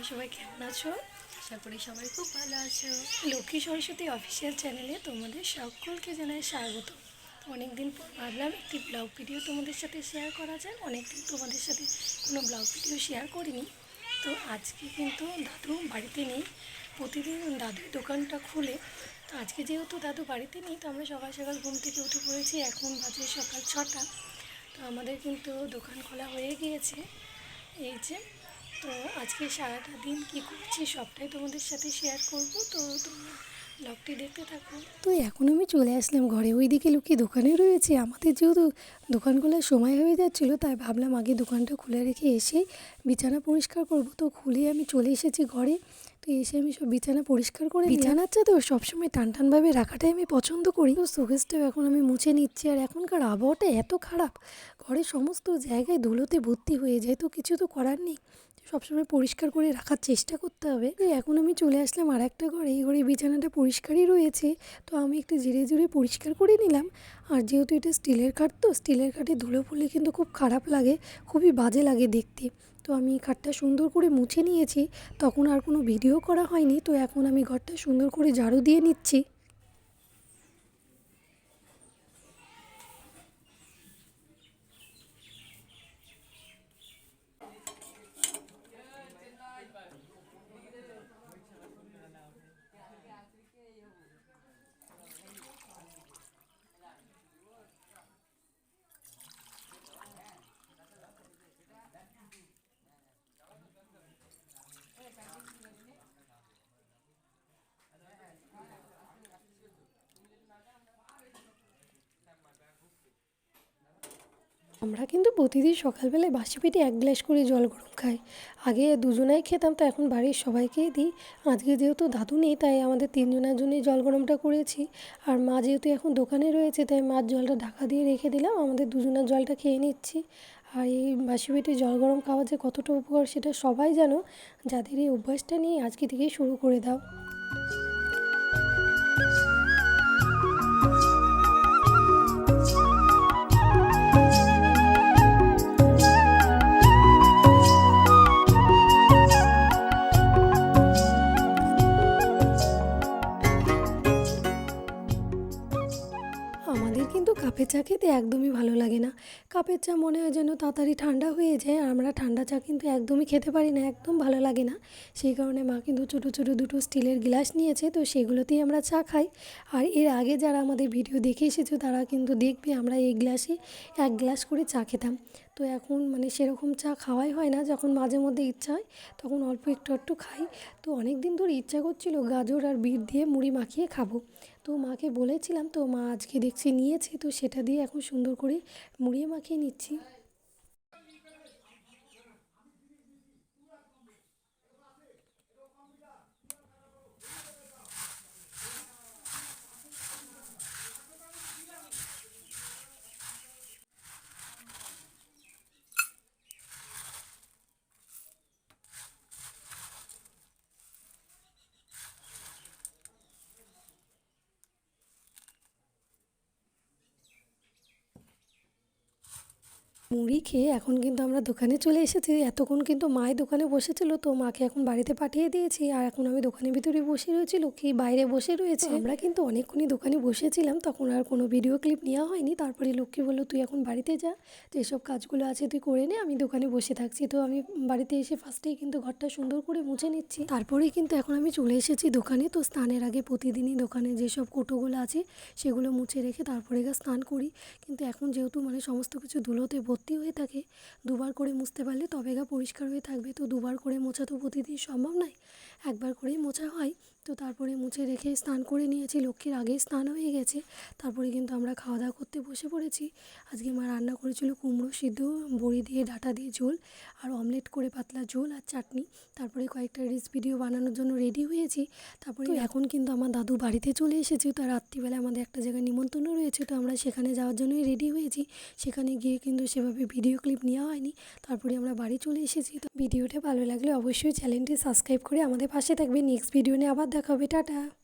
তোমরা সবাই কেমন আছো? আশা করি সবাই খুব ভালো আছো। লক্ষ্মী সরস্বতী অফিসিয়াল চ্যানেলে তোমাদের সকলকে জানাই স্বাগত। তো অনেকদিন পর ভাবলাম একটি ব্লগ ভিডিও তোমাদের সাথে শেয়ার করা যায়। অনেকদিন তোমাদের সাথে কোনো ব্লগ ভিডিও শেয়ার করিনি। তো আজকে কিন্তু দাদু বাড়িতে নেই। প্রতিদিন দাদুর দোকানটা খুলে, তো আজকে যেহেতু দাদু বাড়িতে নেই, তো আমরা সকাল সকাল ঘুম থেকে উঠে পড়েছি। এখন বাজে সকাল 6টা। তো আমাদের কিন্তু দোকান খোলা হয়ে গিয়েছে। এই যে, তো আজকে সারাটা দিন কী করছি সবটাই তোমাদের সাথে শেয়ার করব। তো তোমরা ব্লগটি দেখতে থাকো। তো এখন আমি চলে আসলাম ঘরে। ওইদিকে লুকিয়ে দোকানে রয়েছে। আমাদের যেহেতু দোকান খোলার সময় হয়ে যাচ্ছিলো, তাই ভাবলাম আগে দোকানটা খুলে রেখে এসে বিছানা পরিষ্কার করব। তো খুলে আমি চলে এসেছি ঘরে। তো এসে আমি সব বিছানা পরিষ্কার করে বিছানার চাদর সবসময় টানটানভাবে রাখাটাই আমি পছন্দ করি। তো শোকেসটাও এখন আমি মুছে নিচ্ছি। আর এখনকার আবহাওয়াটা এত খারাপ, ঘরের সমস্ত জায়গায় ধুলোতে ভর্তি হয়ে যায়। তো কিছু তো করার নেই, সবসময় পরিষ্কার করে রাখার চেষ্টা করতে হবে। এখন আমি চলে আসলাম আর একটা ঘরে। এই ঘরে বিছানাটা পরিষ্কারই রয়েছে। তো আমি একটু ধীরে ধীরে পরিষ্কার করে নিলাম। আর যেহেতু এটা স্টিলের কাঠ, তো স্টিলের কাঠে ধুলো পড়লে কিন্তু খুব খারাপ লাগে, খুবই বাজে লাগে দেখতে। তো আমি কাঠটা সুন্দর করে মুছে নিয়েছি। তখন আর কোনো ভিডিও করা হয়নি। তো এখন আমি ঘরটা সুন্দর করে ঝাড়ু দিয়ে নিচ্ছি। আমরা কিন্তু প্রতিদিন সকালবেলায় বাসি পেটে 1 গ্লাস করে জল গরম খাই। আগে দুজনাই খেতাম, তো এখন বাড়ির সবাইকেই দিই। আজকে যেহেতু দাদু নেই, তাই আমাদের 3 জনের জন্যই জল গরমটা করেছি। আর মা যেহেতু এখন দোকানে রয়েছে, তাই মার জলটা ঢাকা দিয়ে রেখে দিলাম। আমাদের দুজনের জলটা খেয়ে নিচ্ছি। আর এই বাসি পেটে জল গরম খাওয়া যে কতটা উপকার সেটা সবাই জানো। যাদের এই অভ্যাসটা নিয়ে আজকে থেকেই শুরু করে দাও। আমাদের কিন্তু কাপের চা খেতে একদমই ভালো লাগে না। কাপের চা মনে হয় যেন তাড়াতাড়ি ঠান্ডা হয়ে যায়। আর আমরা ঠান্ডা চা কিন্তু একদমই খেতে পারি না, একদম ভালো লাগে না। সেই কারণে মা কিন্তু ছোটো ছোটো 2টো স্টিলের গ্লাস নিয়েছে, তো সেগুলোতেই আমরা চা খাই। আর এর আগে যারা আমাদের ভিডিও দেখে এসেছো তারা কিন্তু দেখবে আমরা এই গ্লাসে 1 গ্লাস করে চা খেতাম। তো এখন মানে সেরকম চা খাওয়াই হয় না। যখন মাঝে মধ্যে ইচ্ছা হয় তখন অল্প একটু একটু খাই। তো অনেক দিন ধরে ইচ্ছা করছিল গাজর আর বিট দিয়ে মুড়ি মাখিয়ে খাবো। তো মাকে বলেছিলাম, তো মা আজকে দেখছি নিয়েছে। তো সেটা দিয়ে এখন সুন্দর করে মুড়িয়ে মাখিয়ে নিচ্ছি। মুড়ি খেয়ে এখন কিন্তু আমরা দোকানে চলে এসেছি। এতক্ষণ কিন্তু মায়ের দোকানে বসেছিল, তো মাকে এখন বাড়িতে পাঠিয়ে দিয়েছি। আর এখন আমি দোকানের ভিতরে বসে রয়েছি, লক্ষ্মী বাইরে বসে রয়েছে। আমরা কিন্তু অনেকক্ষণই দোকানে বসেছিলাম, তখন আর কোনো ভিডিও ক্লিপ নেওয়া হয়নি। তারপরে লক্ষ্মী বললো তুই এখন বাড়িতে যা, তো এসব কাজগুলো আছে তুই করে নে, আমি দোকানে বসে থাকছি। তো আমি বাড়িতে এসে ফার্স্টেই কিন্তু ঘরটা সুন্দর করে মুছে নিচ্ছি। তারপরেই কিন্তু এখন আমি চলে এসেছি দোকানে। তো স্নানের আগে প্রতিদিনই দোকানে যেসব কৌটোগুলো আছে সেগুলো মুছে রেখে তারপরে স্নান করি। কিন্তু এখন যেহেতু মানে সমস্ত কিছু ধুলোতে ভর্তি হয়ে থাকে, দুবার করে মুছতে পারলে তবে পরিষ্কার হয়ে থাকবে। তো দুবার করে মোছা তো প্রতিদিন সম্ভব নয়, একবার করেই মোছা হয়। তো তারপরে মুছে রেখে স্নান করে নিয়েছি। লক্ষ্মীর আগেই স্নান হয়ে গেছে। তারপরে কিন্তু আমরা খাওয়া দাওয়া করতে বসে পড়েছি। আজকে মা রান্না করেছিল কুমড়ো সিদ্ধ, বড়ি দিয়ে ডাঁটা দিয়ে ঝোল, আর অমলেট করে পাতলা ঝোল আর চাটনি। তারপরে কয়েকটা রিলস ভিডিও বানানোর জন্য রেডি হয়েছি। তারপরে এখন কিন্তু আমার দাদু বাড়িতে চলে এসেছে। তো রাত্রিবেলা আমাদের একটা জায়গায় নিমন্ত্রণ রয়েছে, তো আমরা সেখানে যাওয়ার জন্যই রেডি হয়েছি। সেখানে গিয়ে কিন্তু সেভাবে ভিডিও ক্লিপ নেওয়া হয়নি। তারপরে আমরা বাড়ি চলে এসেছি। তো ভিডিওটা ভালো লাগলে অবশ্যই চ্যানেলটি সাবস্ক্রাইব করে আমাদের পাশে থাকবে। নেক্সট ভিডিও নিয়ে আবার দেখা হবে। টাটা।